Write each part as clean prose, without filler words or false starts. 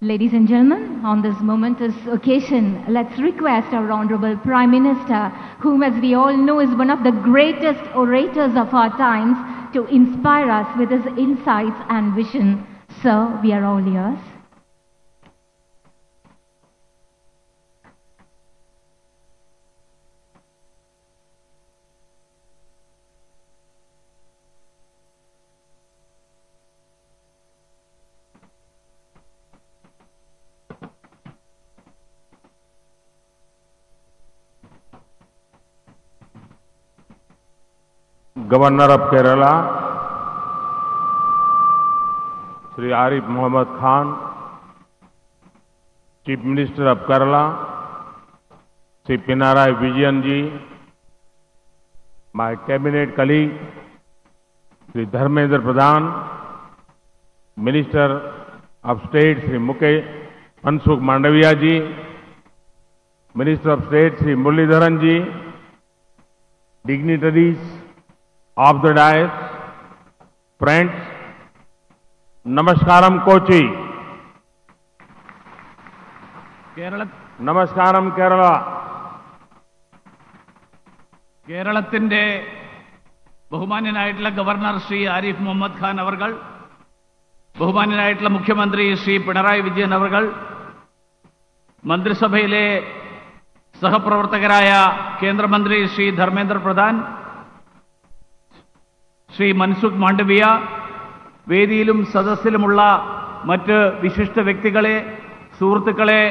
Ladies and gentlemen, on this momentous occasion, let's request our Honorable Prime Minister, whom as we all know is one of the greatest orators of our times, to inspire us with his insights and vision. Sir, we are all yours. Governor of Kerala, Sri Arif Muhammad Khan, Chief Minister of Kerala, Sri Pinarayi Vijayan ji, my cabinet colleague, Sri Dharmendra Pradhan, Minister of State, Sri Mansukh Mandaviya ji, Minister of State, Sri Muralidharan ji, dignitaries of the dais, friends, Namaskaram Kochi. Namaskaram Kerala. കേരളത്തിന്റെ ബഹുമാന്യനായിട്ടുള്ള governor Shri Arif Muhammad Khan അവർകൾ, ബഹുമാന്യനായിട്ടുള്ള മുഖ്യമന്ത്രി ശ്രീ പിണറായി വിജയൻ അവർകൾ, മന്ത്രിസഭയിലെ സഹപ്രവർത്തകരായ കേന്ദ്രമന്ത്രി ശ്രീ ധർമ്മേന്ദ്ര പ്രധാൻ, ശ്രീ മൻസുഖ് മാണ്ഡവ്യ, വേദിയിലും സദസ്സിലുമുള്ള മറ്റ് വിശിഷ്ട വ്യക്തികളെ, സുഹൃത്തുക്കളെ,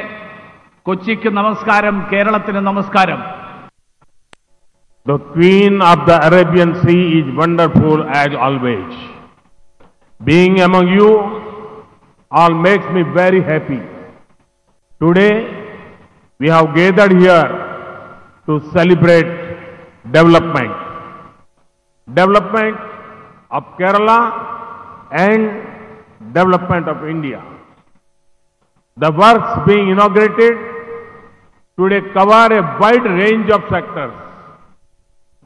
കൊച്ചിക്ക് നമസ്കാരം, കേരളത്തിന് നമസ്കാരം. The Queen of the Arabian Sea is wonderful as always. Being among you all makes me very happy. Today we have gathered here to celebrate development. Development of Kerala and development of India. The works being inaugurated today cover a wide range of sectors.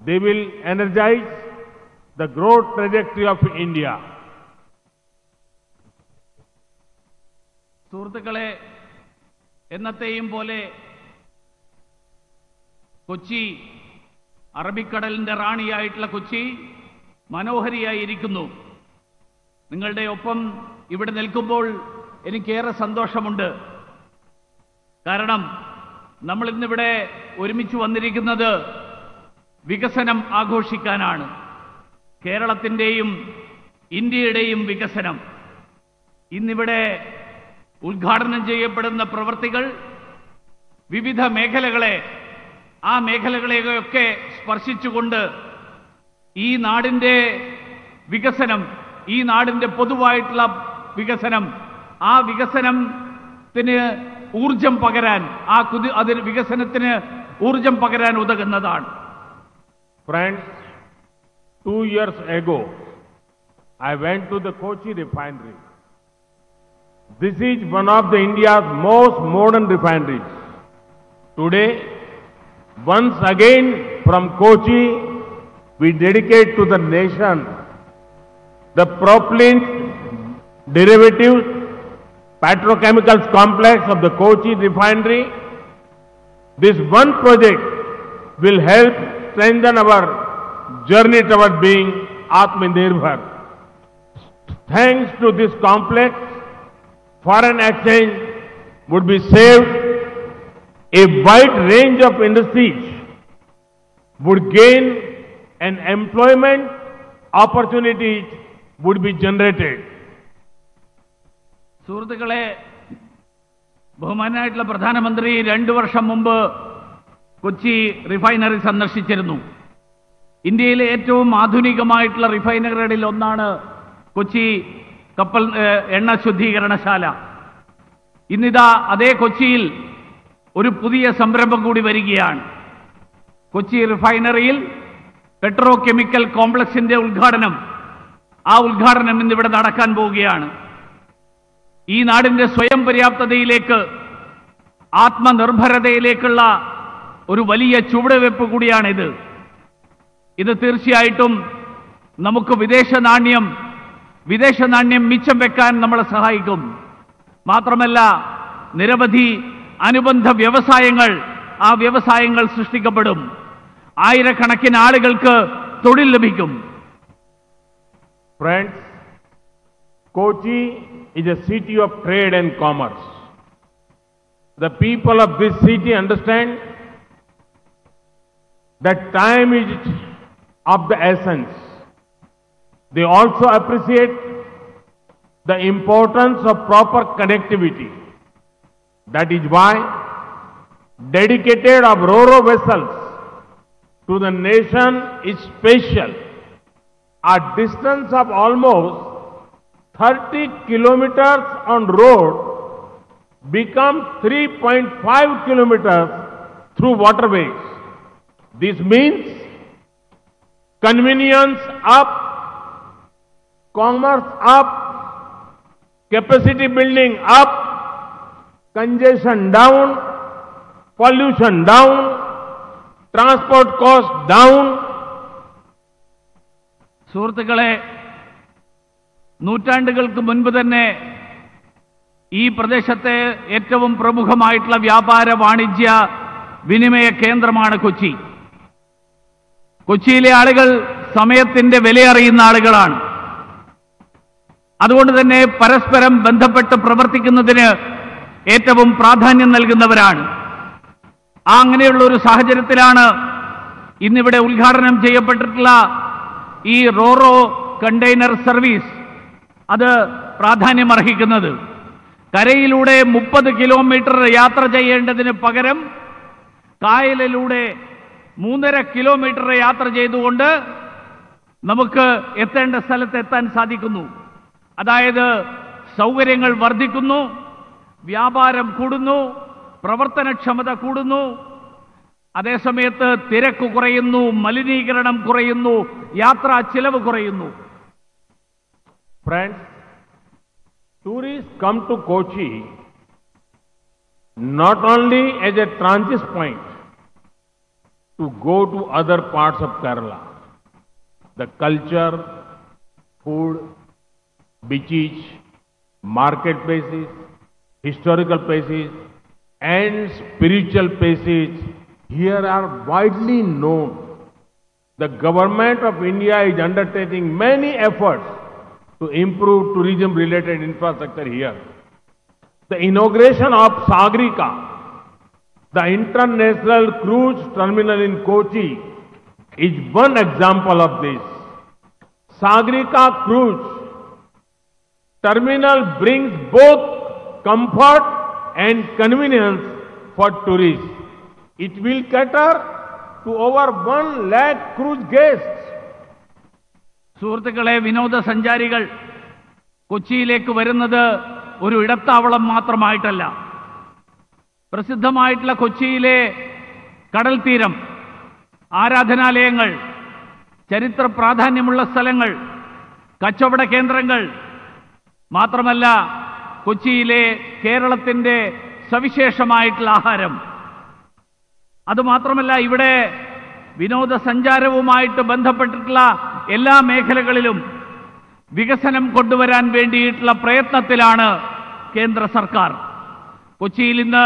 They will energize the growth trajectory of India. സുഹൃത്തുക്കളെ, എന്നത്തെയും പോലെ കൊച്ചി, അറബിക്കടലിന്റെ റാണിയായിട്ടുള്ള കൊച്ചി മനോഹരിയായിരിക്കുന്നു. നിങ്ങളുടെ ഒപ്പം ഇവിടെ നിൽക്കുമ്പോൾ എനിക്കേറെ സന്തോഷമുണ്ട്. കാരണം നമ്മൾ ഇന്നിവിടെ ഒരുമിച്ച് വന്നിരിക്കുന്നത് വികസനം ആഘോഷിക്കാനാണ്. കേരളത്തിന്റെയും ഇന്ത്യയുടെയും വികസനം. ഇന്നിവിടെ ഉദ്ഘാടനം ചെയ്യപ്പെടുന്ന പ്രവൃത്തികൾ വിവിധ മേഖലകളെ, ആ മേഖലകളെയൊക്കെ സ്പർശിച്ചുകൊണ്ട് ഈ നാടിന്റെ വികസനം, ഈ നാടിന്റെ പൊതുവായിട്ടുള്ള വികസനം, ആ വികസനത്തിന് ഊർജം പകരാൻ, അതിന് വികസനത്തിന് ഊർജം പകരാൻ ഉതകുന്നതാണ്. Friends, 2 years ago, I went to the Kochi refinery. This is one of the India's most modern refineries. Today, once again from Kochi, we dedicate to the nation the propylene derivatives petrochemicals complex of the Kochi refinery. This one project will help strengthen our journey toward being Atmanirbhar. Thanks to this complex, foreign exchange would be saved, a wide range of industries would gain, and employment opportunities would be generated. സുഹൃത്തുക്കളെ, ബഹുമാനായിട്ടുള്ള പ്രധാനമന്ത്രി 2 വർഷം മുമ്പ് Kochi refinery സന്ദർശിച്ചിരുന്നു. ഇന്ത്യയിലെ ഏറ്റവും ആധുനികമായിട്ടുള്ള റിഫൈനറികളിൽ ഒന്നാണ് കൊച്ചി എണ്ണ ശുദ്ധീകരണശാല. ഇന്നിതാ അതേ കൊച്ചിയിൽ ഒരു പുതിയ സംരംഭം കൂടി വരികയാണ്. കൊച്ചി റിഫൈനറിയിൽ പെട്രോ കെമിക്കൽ കോംപ്ലക്സിന്റെ ഉദ്ഘാടനം, ആ ഉദ്ഘാടനം ഇന്നിവിടെ നടക്കാൻ പോവുകയാണ്. ഈ നാടിന്റെ സ്വയം പര്യാപ്തതയിലേക്ക്, ആത്മനിർഭരതയിലേക്കുള്ള ഒരു വലിയ ചുവടുവെപ്പ് കൂടിയാണിത്. ഇത് തീർച്ചയായിട്ടും നമുക്ക് വിദേശ നാണ്യം മിച്ചം വെക്കാൻ നമ്മളെ സഹായിക്കും. മാത്രമല്ല നിരവധി അനുബന്ധ വ്യവസായങ്ങൾ ആ വ്യവസായങ്ങൾ സൃഷ്ടിക്കപ്പെടും. ആയിരക്കണക്കിന് ആളുകൾക്ക് തൊഴിൽ ലഭിക്കും. Friends, Kochi is a city of trade and commerce. The people of this city understand that time is of the essence. They also appreciate the importance of proper connectivity. That is why dedicated of ro-ro vessels to the nation is special. A distance of almost 30 kilometers on road becomes 3.5 kilometers through waterways. This means convenience up, commerce up, capacity building up, congestion down, pollution down, transport cost down. സുഹൃത്തുക്കളെ, നൂറ്റാണ്ടുകൾക്ക് മുൻപ് തന്നെ ഈ പ്രദേശത്തെ ഏറ്റവും പ്രമുഖമായിട്ടുള്ള വ്യാപാര വാണിജ്യ വിനിമയ കേന്ദ്രമാണ് കൊച്ചി. കൊച്ചിയിലെ ആളുകൾ സമയത്തിന്റെ വിലയറിയുന്ന ആളുകളാണ്. അതുകൊണ്ട് തന്നെ പരസ്പരം ബന്ധപ്പെട്ട് പ്രവർത്തിക്കുന്നതിന് ഏറ്റവും പ്രാധാന്യം നൽകുന്നവരാണ്. അങ്ങനെയുള്ള ഒരു സാഹചര്യത്തിലാണ് ഇന്നിവിടെ ഉദ്ഘാടനം ചെയ്യപ്പെട്ടിട്ടുള്ള ഈ റോറോ കണ്ടെയ്നർ സർവീസ് അത് പ്രാധാന്യമർഹിക്കുന്നത്. കരയിലൂടെ 30 കിലോമീറ്റർ യാത്ര ചെയ്യേണ്ടതിന് പകരം കായലിലൂടെ 3.5 കിലോമീറ്റർ യാത്ര ചെയ്തുകൊണ്ട് നമുക്ക് എത്തേണ്ട സ്ഥലത്ത് എത്താൻ സാധിക്കുന്നു. അതായത് സൗകര്യങ്ങൾ വർദ്ധിക്കുന്നു, വ്യാപാരം കൂടുന്നു, പ്രവർത്തനക്ഷമത കൂടുന്നു, അതേസമയത്ത് തിരക്ക് കുറയുന്നു, മലിനീകരണം കുറയുന്നു, യാത്രാ ചിലവ് കുറയുന്നു. Friends, tourists come to Kochi not only as a transit point to go to other parts of Kerala. The culture, food, beaches, marketplaces, historical places, and spiritual places here are widely known. The government of India is undertaking many efforts to improve tourism-related infrastructure here. The inauguration of Sagarika, the international cruise terminal in Kochi, is one example of this. Sagarika cruise terminal brings both comfort and convenience for tourists. It will cater to over 1 lakh cruise guests. സുഹൃത്തുക്കളെ, വിനോദസഞ്ചാരികൾ കൊച്ചിയിലേക്ക് വരുന്നത് ഒരു ഇടത്താവളം മാത്രമായിട്ടല്ല. പ്രസിദ്ധമായിട്ടുള്ള കൊച്ചിയിലെ കടൽ തീരം, ആരാധനാലയങ്ങൾ, ചരിത്ര പ്രാധാന്യമുള്ള സ്ഥലങ്ങൾ, കച്ചവട കേന്ദ്രങ്ങൾ, മാത്രമല്ല കൊച്ചിയിലെ കേരളത്തിന്റെ സവിശേഷമായിട്ടുള്ള ആഹാരം, അതുമാത്രമല്ല ഇവിടെ വിനോദസഞ്ചാരവുമായിട്ട് ബന്ധപ്പെട്ടിട്ടുള്ള എല്ലാ മേഖലകളിലും വികസനം കൊണ്ടുവരാൻ വേണ്ടിയിട്ടുള്ള പ്രയത്നത്തിലാണ് കേന്ദ്ര സർക്കാർ. കൊച്ചിയിൽ ഇന്ന്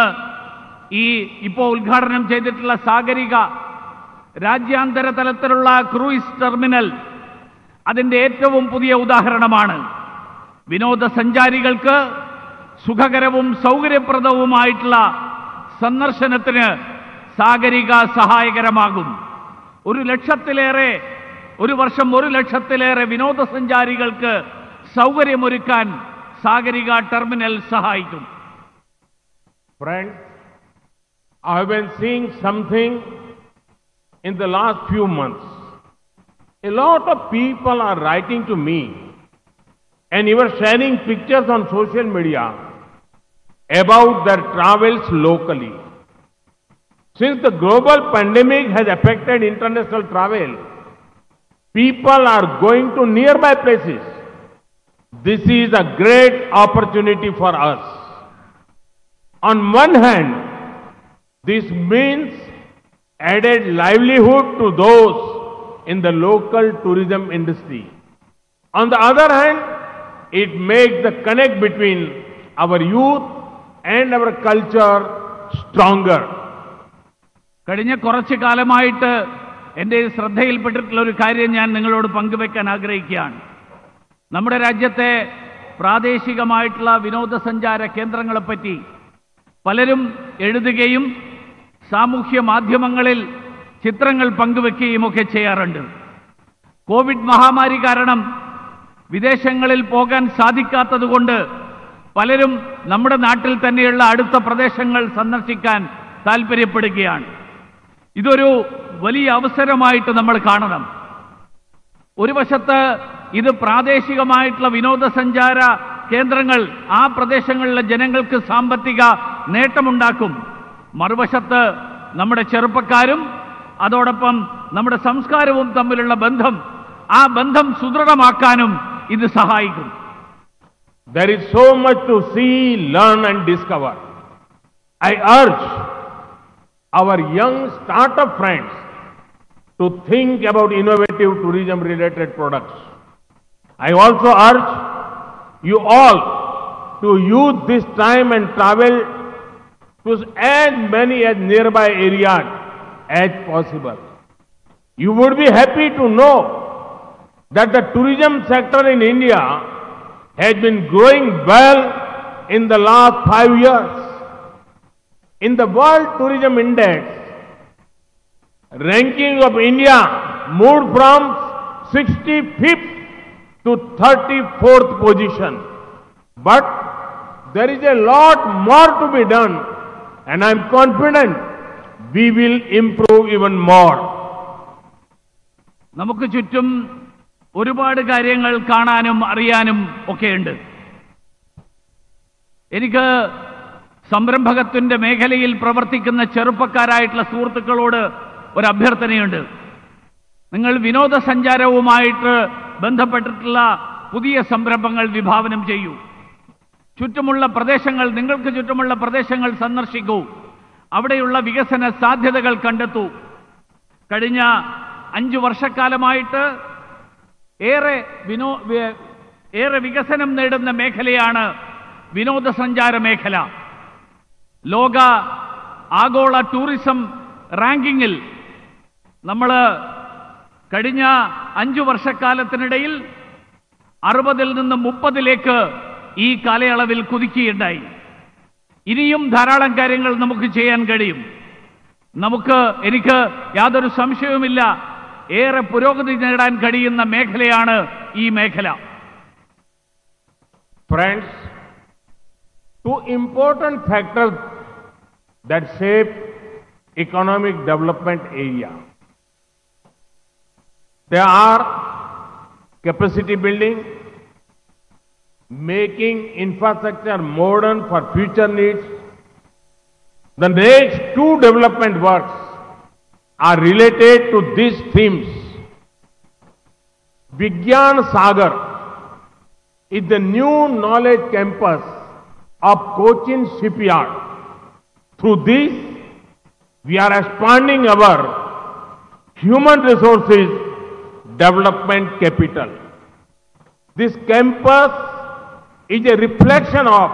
ഇപ്പോൾ ഉദ്ഘാടനം ചെയ്തിട്ടുള്ള സാഗരിക രാജ്യാന്തര തലത്തിലുള്ള ക്രൂയിസ് ടെർമിനൽ അതിന്റെ ഏറ്റവും പുതിയ ഉദാഹരണമാണ്. വിനോദസഞ്ചാരികൾക്ക് സുഖകരവും സൗകര്യപ്രദവുമായിട്ടുള്ള സന്ദർശനത്തിന് സാഗരിക സഹായകരമാകും. ഒരു വർഷം 1 ലക്ഷത്തിലേറെ വിനോദസഞ്ചാരികൾക്ക് സൗകര്യമൊരുക്കാൻ സാഗരിക ടെർമിനൽ സഹായിക്കും. Friends, I have been seeing something in the last few months. A lot of people are writing to me and even sharing pictures on social media about their travels locally. Since the global pandemic has affected international travel, people are going to nearby places. This is a great opportunity for us. On one hand, this means added livelihood to those in the local tourism industry. On the other hand, it makes the connect between our youth and our culture stronger. കഴിഞ്ഞ കുറച്ചു കാലമായിട്ട് എൻ്റെ ശ്രദ്ധയിൽപ്പെട്ടിട്ടുള്ള ഒരു കാര്യം ഞാൻ നിങ്ങളോട് പങ്കുവെക്കാൻ ആഗ്രഹിക്കുകയാണ്. നമ്മുടെ രാജ്യത്തെ പ്രാദേശികമായിട്ടുള്ള വിനോദസഞ്ചാര കേന്ദ്രങ്ങളെപ്പറ്റി പലരും എഴുതുകയും സാമൂഹ്യ മാധ്യമങ്ങളിൽ ചിത്രങ്ങൾ പങ്കുവെക്കുകയും ഒക്കെ ചെയ്യാറുണ്ട്. കോവിഡ് മഹാമാരി കാരണം വിദേശങ്ങളിൽ പോകാൻ സാധിക്കാത്തതുകൊണ്ട് പലരും നമ്മുടെ നാട്ടിൽ തന്നെയുള്ള അടുത്ത പ്രദേശങ്ങൾ സന്ദർശിക്കാൻ താൽപ്പര്യപ്പെടുകയാണ്. ഇതൊരു വലിയ അവസരമായിട്ട് നമ്മൾ കാണണം. ഒരു വശത്ത് ഇത് പ്രാദേശികമായിട്ടുള്ള വിനോദസഞ്ചാര കേന്ദ്രങ്ങൾ ആ പ്രദേശങ്ങളിലെ ജനങ്ങൾക്ക് സാമ്പത്തിക നേട്ടമുണ്ടാക്കും. മറുവശത്ത് നമ്മുടെ ചെറുപ്പക്കാരും അതോടൊപ്പം നമ്മുടെ സംസ്കാരവും തമ്മിലുള്ള ബന്ധം, ആ ബന്ധം സുദൃഢമാക്കാനും ഇത് സഹായിക്കും. There is so much to see, learn and discover. I urge our young startup friends to think about innovative tourism related products. I also urge you all to use this time and travel to as many as nearby areas as possible. You would be happy to know that the tourism sector in India has been growing well in the last 5 years. In the World Tourism Index, ranking of India moved from 65th to 34th position. But there is a lot more to be done, and I am confident we will improve even more. നമുക്ക് ചുറ്റും ഒരുപാട് കാര്യങ്ങൾ കാണാനും അറിയാനും ഒക്കെയുണ്ട്. എനിക്ക് സംരംഭകത്വന്റെ മേഖലയിൽ പ്രവർത്തിക്കുന്ന ചെറുപ്പക്കാരായിട്ടുള്ള സുഹൃത്തുക്കളോട് ഒരു അഭ്യർത്ഥനയുണ്ട്. നിങ്ങൾ വിനോദസഞ്ചാരവുമായിട്ട് ബന്ധപ്പെട്ടിട്ടുള്ള പുതിയ സംരംഭങ്ങൾ വിഭാവനം ചെയ്യൂ. ചുറ്റുമുള്ള പ്രദേശങ്ങൾ, നിങ്ങൾക്ക് ചുറ്റുമുള്ള പ്രദേശങ്ങൾ സന്ദർശിക്കൂ. അവിടെയുള്ള വികസന സാധ്യതകൾ കണ്ടെത്തൂ. കഴിഞ്ഞ 5 വർഷക്കാലമായിട്ട് ഏറെ വികസനം നേടുന്ന മേഖലയാണ് വിനോദസഞ്ചാര മേഖല. ലോക ആഗോള ടൂറിസം റാങ്കിങ്ങിൽ നമ്മൾ കഴിഞ്ഞ 5 വർഷക്കാലത്തിനിടയിൽ 60-ൽ നിന്ന് 30-ലേക്ക് ഈ കാലയളവിൽ കുതിക്കുകയുണ്ടായി. ഇനിയും ധാരാളം കാര്യങ്ങൾ നമുക്ക് ചെയ്യാൻ കഴിയും. എനിക്ക് യാതൊരു സംശയവുമില്ല, ഏറെ പുരോഗതി നേടാൻ കഴിയുന്ന മേഖലയാണ് ഈ മേഖല. Friends, two important factors that shape economic development area. They are capacity building, making infrastructure modern for future needs. The next 2 development works are related to these themes. Vigyan Sagar is the new knowledge campus of Cochin Shipyard. Through this, we are expanding our human resources development capital. This campus is a reflection of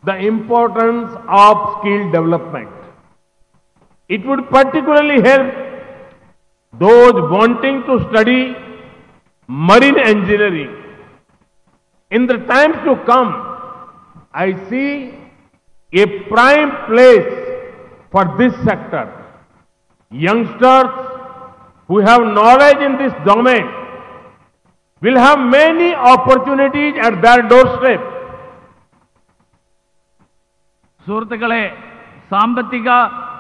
the importance of skill development. It would particularly help those wanting to study marine engineering. In the times to come, I see a prime place for this sector. Youngsters who have knowledge in this domain will have many opportunities at their doorstep. സുഹൃത്തുക്കളെ, സാമ്പത്തിക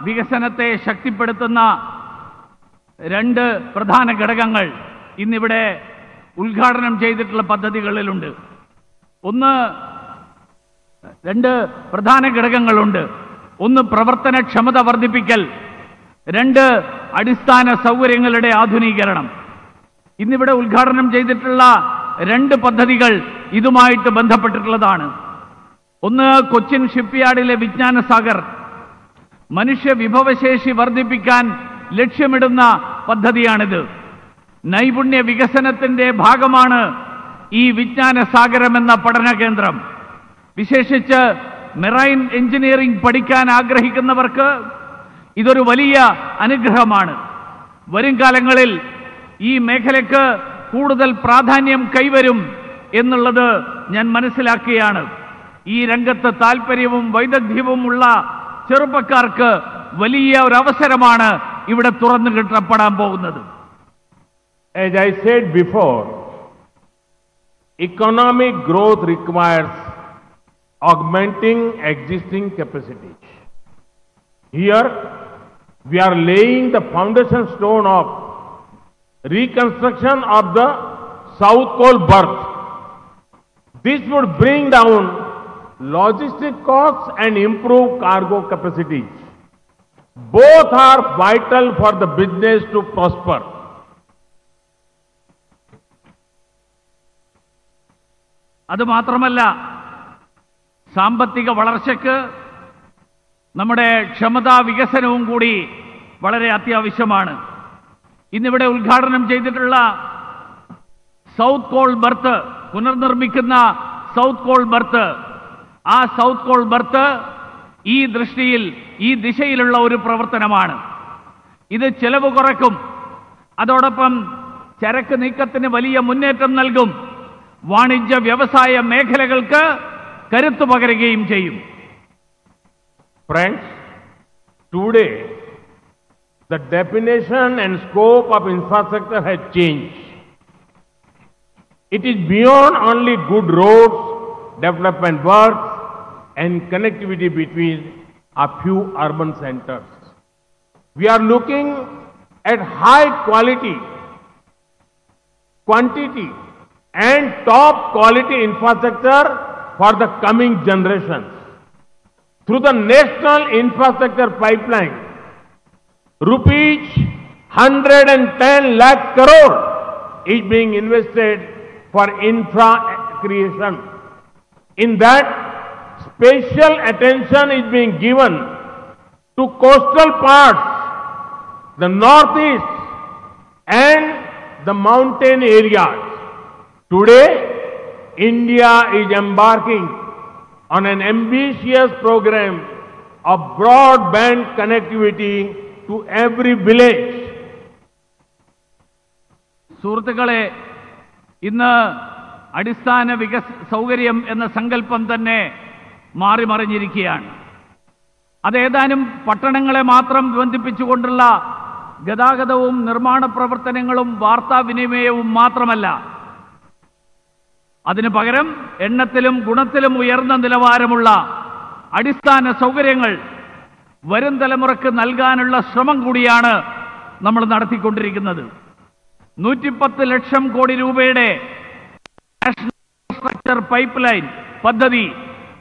വികസനത്തെ ശക്തിപ്പെടുത്തുന്ന 2 പ്രധാന ഘടകങ്ങൾ ഇന്നിവിടെ ഉദ്ഘാടനം ചെയ്തിട്ടുള്ള പദ്ധതികളിലുണ്ട്. 2 പ്രധാന ഘടകങ്ങളുണ്ട്. 1 പ്രവർത്തനക്ഷമത വർദ്ധിപ്പിക്കൽ, 2 അടിസ്ഥാന സൗകര്യങ്ങളുടെ ആധുനീകരണം. ഇന്നിവിടെ ഉദ്ഘാടനം ചെയ്തിട്ടുള്ള 2 പദ്ധതികൾ ഇതുമായിട്ട് ബന്ധപ്പെട്ടിട്ടുള്ളതാണ്. 1 കൊച്ചിൻ ഷിപ്പ്യാർഡിലെ വിജ്ഞാന സാഗർ, മനുഷ്യ വിഭവശേഷി വർദ്ധിപ്പിക്കാൻ ലക്ഷ്യമിടുന്ന പദ്ധതിയാണിത്. നൈപുണ്യ വികസനത്തിന്റെ ഭാഗമാണ് ഈ വിജ്ഞാന സാഗരം എന്ന പഠന കേന്ദ്രം. വിശേഷിച്ച് മെറൈൻ എഞ്ചിനീയറിംഗ് പഠിക്കാൻ ആഗ്രഹിക്കുന്നവർക്ക് ഇതൊരു വലിയ അനുഗ്രഹമാണ്. വരും കാലങ്ങളിൽ ഈ മേഖലയ്ക്ക് കൂടുതൽ പ്രാധാന്യം കൈവരും എന്നുള്ളത് ഞാൻ മനസ്സിലാക്കുകയാണ്. ഈ രംഗത്ത് താൽപ്പര്യവും വൈദഗ്ധ്യവുമുള്ള ചെറുപ്പക്കാർക്ക് വലിയ ഒരു അവസരമാണ് ഇവിടെ തുറന്നു കിട്ടപ്പെടാൻ പോകുന്നത്. As I said before, economic growth requires augmenting existing capacities. Here, we are laying the foundation stone of reconstruction of the South Cole berth. This would bring down logistic costs and improve cargo capacities. Both are vital for the business to prosper. അതുമാത്രമല്ല, സാമ്പത്തിക വളർച്ചയ്ക്ക് നമ്മുടെ ക്ഷമതാ വികസനവും കൂടി വളരെ അത്യാവശ്യമാണ്. ഇന്നിവിടെ ഉദ്ഘാടനം ചെയ്തിട്ടുള്ള സൗത്ത് കോൾ ബർത്ത്, പുനർനിർമ്മിക്കുന്ന സൗത്ത് കോൾ ബർത്ത്, ആ സൗത്ത് കോൾ ബർത്ത് ഈ ദൃഷ്ടിയിൽ, ഈ ദിശയിലുള്ള ഒരു പ്രവർത്തനമാണ്. ഇത് ചെലവ് കുറയ്ക്കും, അതോടൊപ്പം ചരക്ക് നീക്കത്തിന് വലിയ മുന്നേറ്റം നൽകും, വാണിജ്യ വ്യവസായ മേഖലകൾക്ക് കരുത്തു പകരുകയും ചെയ്യും. Friends, today the definition and scope of infrastructure has changed. It is beyond only good roads, development works, and connectivity between a few urban centers. We are looking at high quality, quantity, and top quality infrastructure for the coming generations. Through the National Infrastructure Pipeline, rupees 110 lakh crore is being invested for infra creation. In that, special attention is being given to coastal parts, the northeast, and the mountain areas. Today, India is embarking on an ambitious program of broadband connectivity to every village. സുഹൃത്തുക്കളെ, ഇന്ന് അടിസ്ഥാന സൗകര്യം എന്ന സങ്കല്പം തന്നെ മാറിമറിഞ്ഞിരിക്കുകയാണ്. അതേതാനും പട്ടണങ്ങളെ മാത്രം ബന്ധിപ്പിച്ചുകൊണ്ടുള്ള ഗതാഗതവും നിർമ്മാണ പ്രവർത്തനങ്ങളും വാർത്താവിനിമയവും മാത്രമല്ല, അതിനു പകരം എണ്ണത്തിലും ഗുണത്തിലും ഉയർന്ന നിലവാരമുള്ള അടിസ്ഥാന സൗകര്യങ്ങൾ വരും തലമുറക്ക് നൽകാനുള്ള ശ്രമം കൂടിയാണ് നമ്മൾ നടത്തിക്കൊണ്ടിരിക്കുന്നത്. 110 ലക്ഷം കോടി രൂപയുടെ നാഷണൽ ഇൻഫ്രാസ്ട്രക്ചർ പൈപ്പ് ലൈൻ പദ്ധതി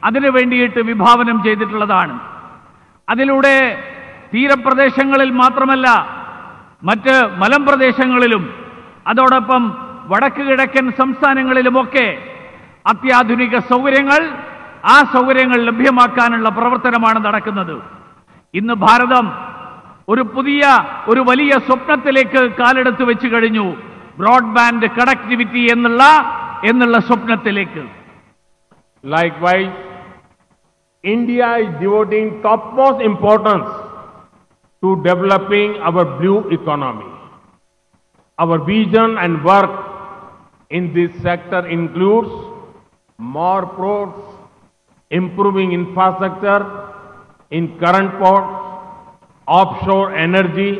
അതിനു വേണ്ടിയിട്ട് വിഭാവനം ചെയ്തിട്ടുള്ളതാണ്. അതിലൂടെ തീരപ്രദേശങ്ങളിൽ മാത്രമല്ല, മറ്റ് മലമ്പ്രദേശങ്ങളിലും അതോടൊപ്പം വടക്ക് കിഴക്കൻ സംസ്ഥാനങ്ങളിലുമൊക്കെ അത്യാധുനിക സൗകര്യങ്ങൾ, ആ സൗകര്യങ്ങൾ ലഭ്യമാക്കാനുള്ള പ്രവർത്തനമാണ് നടക്കുന്നത്. ഇന്ന് ഭാരതം ഒരു വലിയ സ്വപ്നത്തിലേക്ക് കാലെടുത്ത് വെച്ച് കഴിഞ്ഞു. ബ്രോഡ്ബാൻഡ് കണക്ടിവിറ്റി എന്നുള്ള സ്വപ്നത്തിലേക്ക്. Likewise, India is devoting topmost importance to developing our blue economy. Our vision and work in this sector includes more ports, improving infrastructure in current ports, offshore energy,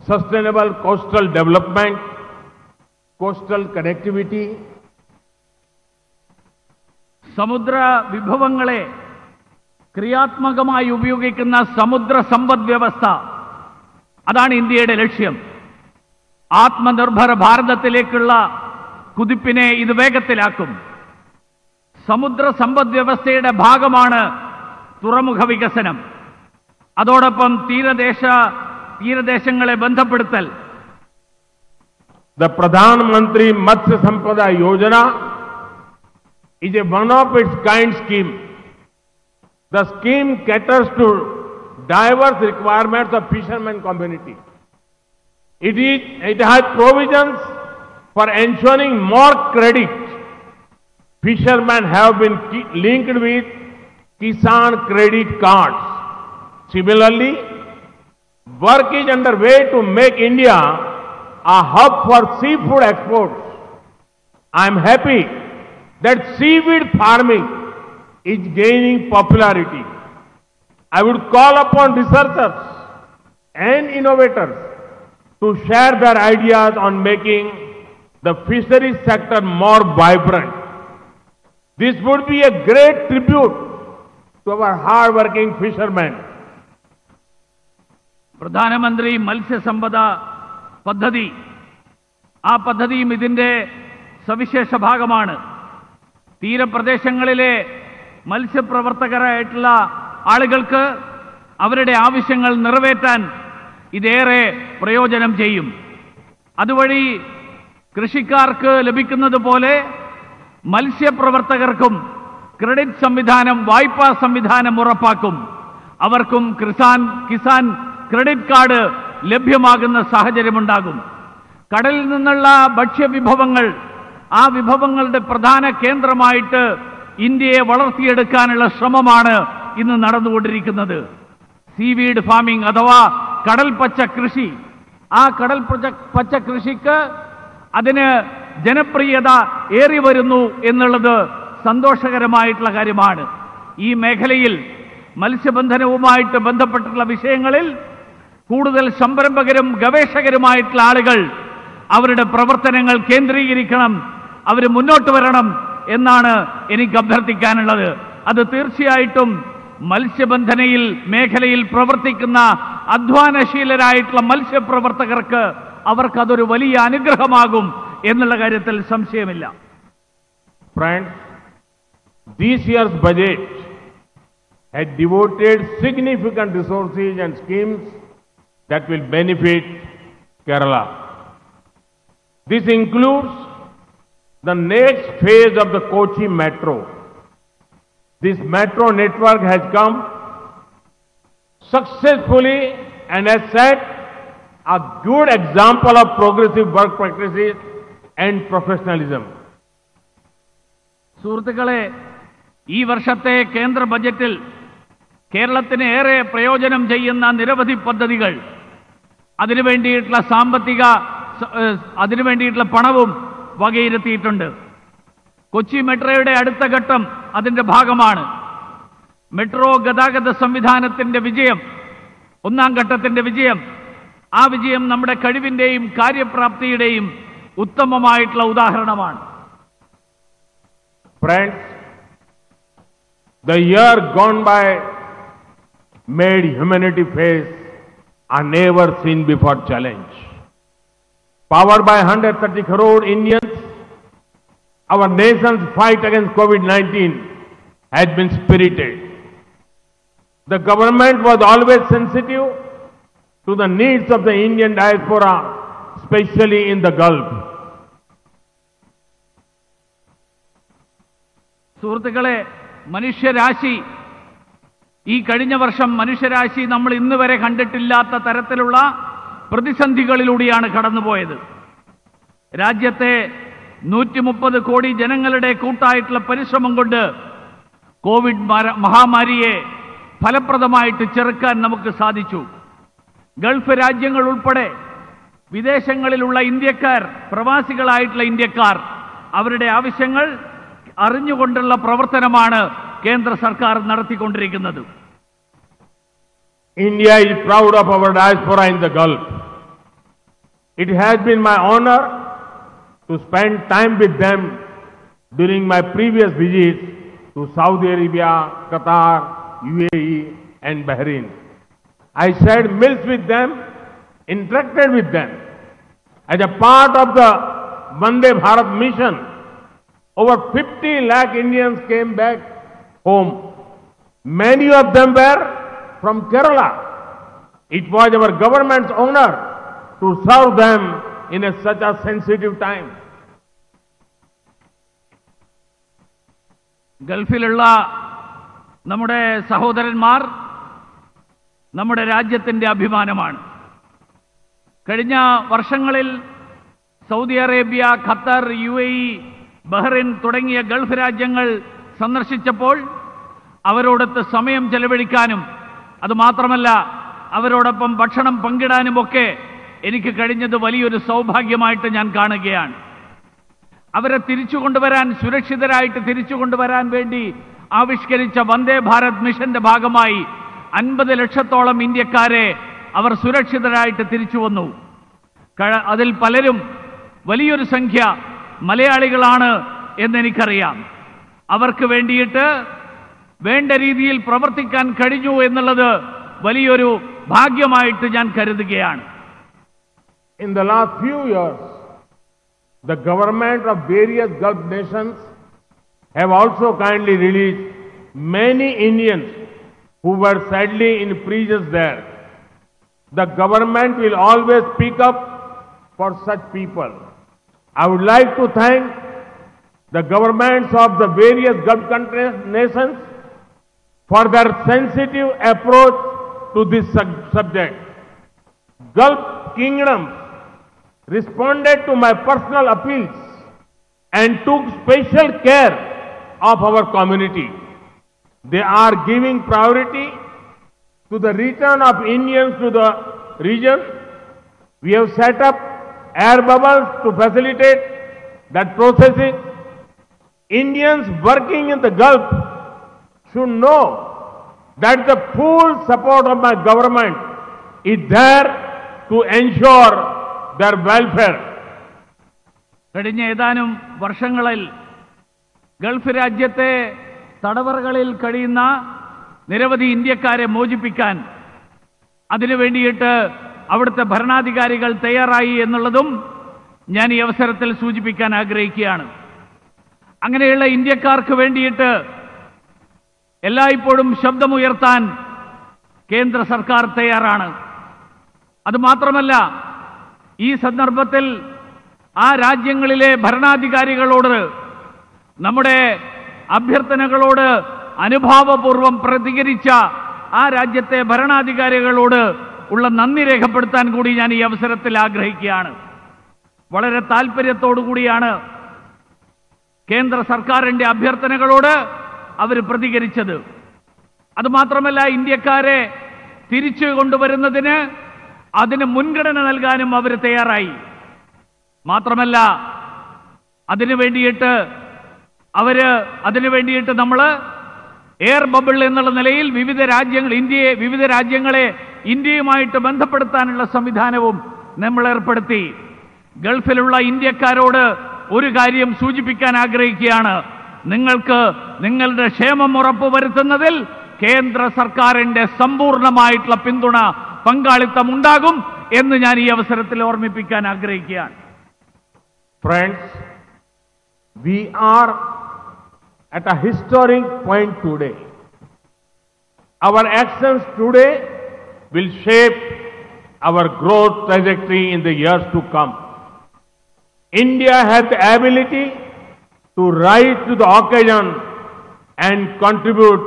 sustainable coastal development, coastal connectivity. സമുദ്ര വിഭവങ്ങളെ ക്രിയാത്മകമായി ഉപയോഗിക്കുന്ന സമുദ്ര സമ്പദ് വ്യവസ്ഥ, അതാണ് ഇന്ത്യയുടെ ലക്ഷ്യം. ആത്മനിർഭര ഭാരതത്തിലേക്കുള്ള കുതിപ്പിനെ ഇത് വേഗത്തിലാക്കും. സമുദ്ര സമ്പദ് വ്യവസ്ഥയുടെ ഭാഗമാണ് തുറമുഖ വികസനം. അതോടൊപ്പം തീരദേശങ്ങളെ ബന്ധപ്പെടുത്തൽ. The Pradhan Mantri Matsya Sampada Yojana is a one-of-its-kind scheme. The scheme caters to diverse requirements of fishermen community. It has provisions for ensuring more credit fishermen have been linked with Kisan credit cards. Similarly, work is underway to make India a hub for seafood exports. I am happy that seaweed farming is gaining popularity. I would call upon researchers and innovators to share their ideas on making the fisheries sector more vibrant. This would be a great tribute to our hard-working fishermen. പ്രധാനമന്ത്രി മത്സ്യസമ്പദ പദ്ധതി, ആ പദ്ധതിയും ഇതിന്റെ സവിശേഷ ഭാഗമാണ്. തീരപ്രദേശങ്ങളിലെ മത്സ്യപ്രവർത്തകരായിട്ടുള്ള ആളുകൾക്ക് അവരുടെ ആവശ്യങ്ങൾ നിറവേറ്റാൻ ഇതേറെ പ്രയോജനം ചെയ്യും. അതുവഴി കൃഷിക്കാർക്ക് ലഭിക്കുന്നത് പോലെ മത്സ്യപ്രവർത്തകർക്കും ക്രെഡിറ്റ് സംവിധാനം, വായ്പാ സംവിധാനം ഉറപ്പാക്കും. അവർക്കും കിസാൻ ക്രെഡിറ്റ് കാർഡ് ലഭ്യമാകുന്ന സാഹചര്യമുണ്ടാകും. കടലിൽ നിന്നുള്ള ഭക്ഷ്യവിഭവങ്ങൾ, ആ വിഭവങ്ങളുടെ പ്രധാന കേന്ദ്രമായിട്ട് ഇന്ത്യയെ വളർത്തിയെടുക്കാനുള്ള ശ്രമമാണ് ഇന്ന് നടന്നുകൊണ്ടിരിക്കുന്നത്. സീവീഡ് ഫാമിംഗ് അഥവാ കടൽപ്പച്ച കൃഷി, ആ കടൽപ്പച്ച കൃഷിക്ക് അതിന് ജനപ്രിയത ഏറി വരുന്നു എന്നുള്ളത് സന്തോഷകരമായിട്ടുള്ള കാര്യമാണ്. ഈ മേഖലയിൽ മത്സ്യബന്ധനവുമായിട്ട് ബന്ധപ്പെട്ടുള്ള വിഷയങ്ങളിൽ കൂടുതൽ സംരംഭകരും ഗവേഷകരുമായിട്ടുള്ള ആളുകൾ അവരുടെ പ്രവർത്തനങ്ങൾ കേന്ദ്രീകരിക്കണം, അവർ മുന്നോട്ട് വരണം എന്നാണ് എനിക്ക് അഭ്യർത്ഥിക്കാനുള്ളത്. അത് തീർച്ചയായിട്ടും മത്സ്യബന്ധന മേഖലയിൽ പ്രവർത്തിക്കുന്ന അധ്വാനശീലരായിട്ടുള്ള മത്സ്യപ്രവർത്തകർക്ക് അവർക്കതൊരു വലിയ അനുഗ്രഹമാകും എന്നുള്ള കാര്യത്തിൽ സംശയമില്ല. Friends, this year's budget had devoted significant resources and schemes that will benefit Kerala. This includes the next phase of the Kochi Metro. This metro network has come successfully and has set a good example of progressive work practices and professionalism. സുഹൃത്തുക്കളെ, ഈ വർഷത്തെ കേന്ദ്ര ബജറ്റിൽ കേരളത്തിന് ഏറെ പ്രയോജനം ചെയ്യുന്ന നിരവധി പദ്ധതികൾ, അതിനുവേണ്ടിയിട്ടുള്ള പണവും വകയിരുത്തിയിട്ടുണ്ട്. കൊച്ചി മെട്രോയുടെ അടുത്ത ഘട്ടം അതിന്റെ ഭാഗമാണ്. മെട്രോ ഗതാഗത സംവിധാനത്തിന്റെ വിജയം, ഒന്നാം ഘട്ടത്തിന്റെ വിജയം, ആ വിജയം നമ്മുടെ കഴിവിന്റെയും കാര്യപ്രാപ്തിയുടെയും ഉത്തമമായിട്ടുള്ള ഉദാഹരണമാണ്. Friends, the year gone by made humanity face a never seen before challenge. Powered by 130 crore Indians, our nation's fight against COVID-19 has been spirited. The government was always sensitive to the needs of the Indian diaspora, especially in the Gulf. സുഹൃത്തുക്കളെ, മനുഷ്യരാശി ഈ കഴിഞ്ഞ വർഷം മനുഷ്യരാശി നമ്മൾ ഇന്ന് വരെ കണ്ടിട്ടില്ലാത്ത തരത്തിലുള്ള പ്രതിസന്ധികളിലൂടെയാണ് കടന്നുപോയത്. രാജ്യത്തെ 130 കോടി ജനങ്ങളുടെ കൂട്ടായിട്ടുള്ള പരിശ്രമം കൊണ്ട് കോവിഡ് മഹാമാരിയെ ഫലപ്രദമായിട്ട് ചെറുക്കാൻ നമുക്ക് സാധിച്ചു. ഗൾഫ് രാജ്യങ്ങൾ ഉൾപ്പെടെ വിദേശങ്ങളിലുള്ള ഇന്ത്യക്കാർ, പ്രവാസികളായിട്ടുള്ള ഇന്ത്യക്കാർ, അവരുടെ ആവശ്യങ്ങൾ അറിഞ്ഞുകൊണ്ടുള്ള പ്രവർത്തനമാണ് കേന്ദ്ര സർക്കാർ നടത്തിക്കൊണ്ടിരിക്കുന്നത്. India is proud of our diaspora in the Gulf. It has been my honor to spend time with them during my previous visits to Saudi Arabia, Qatar, UAE and Bahrain. I shared meals with them, interacted with them. As a part of the Vande Bharat mission, over 50 lakh Indians came back home. Many of them were from Kerala. It was our government's honor to serve them in such a sensitive time. ഗൾഫിലുള്ള നമ്മുടെ സഹോദരന്മാർ നമ്മുടെ രാജ്യത്തിന്റെ അഭിമാനമാണ്. കഴിഞ്ഞ വർഷങ്ങളിൽ Saudi Arabia, Qatar, UAE, Bahrain തുടങ്ങിയ Gulf രാജ്യങ്ങൾ സന്ദർശിച്ചപ്പോൾ അവരോടൊത്ത് സമയം ചെലവഴിക്കാനും അതുമാത്രമല്ല അവരോടൊപ്പം ഭക്ഷണം പങ്കിടാനുമൊക്കെ എനിക്ക് കഴിഞ്ഞത് വലിയൊരു സൗഭാഗ്യമായിട്ട് ഞാൻ കാണുകയാണ്. അവരെ തിരിച്ചു കൊണ്ടുവരാൻ, സുരക്ഷിതരായിട്ട് തിരിച്ചു കൊണ്ടുവരാൻ വേണ്ടി ആവിഷ്കരിച്ച വന്ദേ ഭാരത് മിഷന്റെ ഭാഗമായി 50 ലക്ഷത്തോളം ഇന്ത്യക്കാരെ അവർ സുരക്ഷിതരായിട്ട് തിരിച്ചു വന്നു. അതിൽ പലരും, വലിയൊരു സംഖ്യ മലയാളികളാണ് എന്നെനിക്കറിയാം. അവർക്ക് വേണ്ടിയിട്ട് വേണ്ട രീതിയിൽ പ്രവർത്തിക്കാൻ കഴിഞ്ഞു എന്നുള്ളത് വലിയൊരു ഭാഗ്യമായിട്ട് ഞാൻ കരുതുകയാണ്. In the last few years, the government of various Gulf nations have also kindly released many Indians who were sadly in prisons there. The government will always speak up for such people. I would like to thank the governments of the various Gulf nations for their sensitive approach to this subject. Gulf kingdoms responded to my personal appeals and took special care of our community. They are giving priority to the return of Indians to the region. We have set up air bubbles to facilitate that processing. Indians working in the Gulf should know that the full support of my government is there to ensure their welfare. കഴിഞ്ഞ ഏതാനും വർഷങ്ങളിൽ Gulf രാജ്യത്തെ തടവറകളിൽ കഴിയുന്ന നിരവധി ഇന്ത്യക്കാരെ മോചിപ്പിക്കാൻ അതിനു വേണ്ടിയിട്ട് അവിടുത്തെ ഭരണാധികാരികൾ തയ്യാറായി എന്നുള്ളതും ഞാൻ ഈ അവസരത്തിൽ സൂചിപ്പിക്കാൻ ആഗ്രഹിക്കുകയാണ്. അങ്ങനെയുള്ള ഇന്ത്യക്കാർക്ക് വേണ്ടിയിട്ട് എല്ലായ്പ്പോഴും ശബ്ദമുയർത്താൻ കേന്ദ്ര സർക്കാർ തയ്യാറാണ്. അതുമാത്രമല്ല, ഈ സന്ദർഭത്തിൽ ആ രാജ്യങ്ങളിലെ ഭരണാധികാരികളോട്, നമ്മുടെ അഭ്യർത്ഥനകളോട് അനുഭാവപൂർവ്വം പ്രതികരിച്ച ആ രാജ്യത്തെ ഭരണാധികാരികളോട് ഉള്ള നന്ദി രേഖപ്പെടുത്താൻ കൂടി ഞാൻ ഈ അവസരത്തിൽ ആഗ്രഹിക്കുകയാണ്. വളരെ താല്പര്യത്തോടു കൂടിയാണ് കേന്ദ്ര സർക്കാരിന്റെ അഭ്യർത്ഥനകളോട് അവർ പ്രതികരിച്ചത്. അതുമാത്രമല്ല, ഇന്ത്യക്കാരെ തിരിച്ചു കൊണ്ടുവരുന്നതിന് അതിന് മുൻഗണന നൽകാനും അവർ തയ്യാറായി. മാത്രമല്ല, അതിനു വേണ്ടിയിട്ട് നമ്മൾ എയർ ബബിൾ എന്നുള്ള നിലയിൽ വിവിധ രാജ്യങ്ങളെ ഇന്ത്യയുമായിട്ട് ബന്ധപ്പെടുത്താനുള്ള സംവിധാനവും നമ്മൾ ഏർപ്പെടുത്തി. ഗൾഫിലുള്ള ഇന്ത്യക്കാരോട് ഒരു കാര്യം സൂചിപ്പിക്കാൻ ആഗ്രഹിക്കുകയാണ്. നിങ്ങൾക്ക് നിങ്ങളുടെ ക്ഷേമം ഉറപ്പുവരുത്തുന്നതിൽ കേന്ദ്ര സർക്കാരിന്റെ സമ്പൂർണ്ണമായിട്ടുള്ള പിന്തുണ, പങ്കാളിത്തം ഉണ്ടാകും എന്ന് ഞാൻ ഈ അവസരത്തിൽ ഓർമ്മിപ്പിക്കാൻ ആഗ്രഹിക്കുകയാണ്. Friends, we are at a historic point today. Our actions today will shape our growth trajectory in the years to come. India has the ability to rise to the occasion and contribute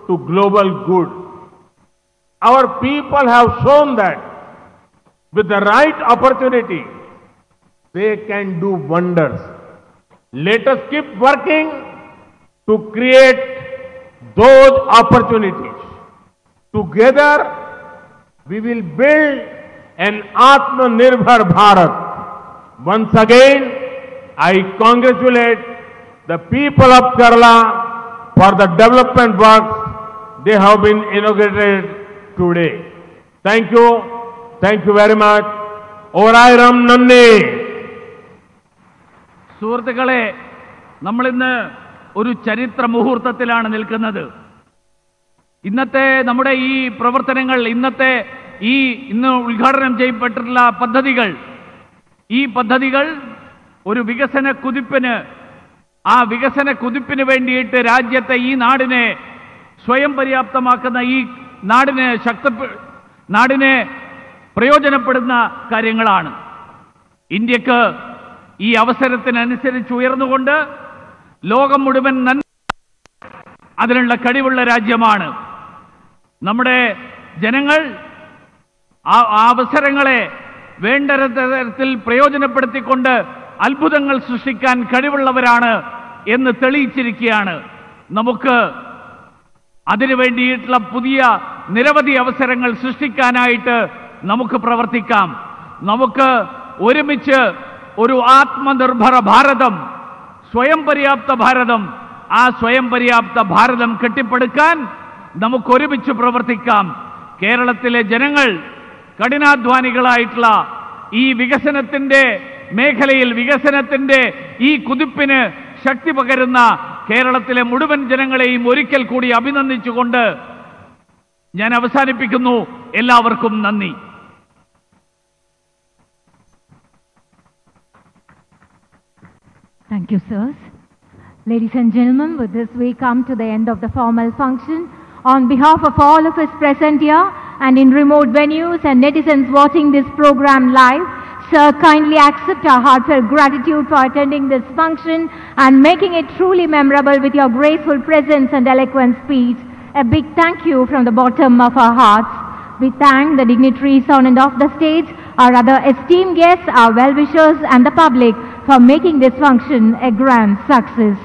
to global good. Our people have shown that with the right opportunity, they can do wonders. Let us keep working to create those opportunities. Together, we will build an Atmanirbhar Bharat. Once again, I congratulate the people of Kerala for the development works they have been inaugurated today. Thank you. Thank you very much. Orayiram Nandi. സുഹൃത്തുക്കളെ, നമ്മളിന്ന് ഒരു ചരിത്ര മുഹൂർത്തത്തിലാണ് നിൽക്കുന്നത്. ഇന്നത്തെ നമ്മുടെ ഈ പ്രവർത്തനങ്ങൾ, ഇന്ന് ഉദ്ഘാടനം ചെയ്യപ്പെട്ടിട്ടുള്ള ഈ പദ്ധതികൾ ഒരു വികസന കുതിപ്പിന് വേണ്ടിയിട്ട് രാജ്യത്തെ, ഈ നാടിനെ സ്വയം പര്യാപ്തമാക്കുന്ന, ഈ നാടിനെ പ്രയോജനപ്പെടുന്ന കാര്യങ്ങളാണ്. ഇന്ത്യക്ക് ഈ അവസരത്തിനനുസരിച്ച് ഉയർന്നുകൊണ്ട് ലോകം മുഴുവൻ അതിനുള്ള കഴിവുള്ള രാജ്യമാണ്. നമ്മുടെ ജനങ്ങൾ ആ അവസരങ്ങളെ വേണ്ട തരത്തിൽ പ്രയോജനപ്പെടുത്തിക്കൊണ്ട് അത്ഭുതങ്ങൾ സൃഷ്ടിക്കാൻ കഴിവുള്ളവരാണ് എന്ന് തെളിയിച്ചിരിക്കുകയാണ്. നമുക്ക് അതിനു വേണ്ടിയിട്ടുള്ള പുതിയ നിരവധി അവസരങ്ങൾ സൃഷ്ടിക്കാനായിട്ട് നമുക്ക് പ്രവർത്തിക്കാം. നമുക്ക് ഒരുമിച്ച് ഒരു ആത്മനിർഭര ഭാരതം, സ്വയം പര്യാപ്ത ഭാരതം, ആ സ്വയം പര്യാപ്ത ഭാരതം കെട്ടിപ്പടുക്കാൻ നമുക്ക് ഒരുമിച്ച് പ്രവർത്തിക്കാം. കേരളത്തിലെ ജനങ്ങൾ കഠിനാധ്വാനികളായിട്ടുള്ള ഈ വികസനത്തിന്റെ മേഖലയിൽ, വികസനത്തിന്റെ ഈ കുതിപ്പിന് ശക്തി പകരുന്ന കേരളത്തിലെ മുഴുവൻ ജനങ്ങളെയും ഒരിക്കൽ കൂടി അഭിനന്ദിച്ചുകൊണ്ട് ഞാൻ അവസാനിപ്പിക്കുന്നു. എല്ലാവർക്കും നന്ദി. Thank you, sirs. Ladies and gentlemen, with this we come to the end of the formal function. On behalf of all of us present here and in remote venues and netizens watching this program live, sir, kindly accept our heartfelt gratitude for attending this function and making it truly memorable with your graceful presence and eloquent speech. A big thank you from the bottom of our hearts. We thank the dignitaries on and off the stage, our other esteemed guests, our well-wishers and the public for making this function a grand success.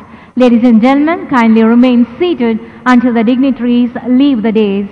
Ladies and gentlemen, kindly remain seated until the dignitaries leave the dais.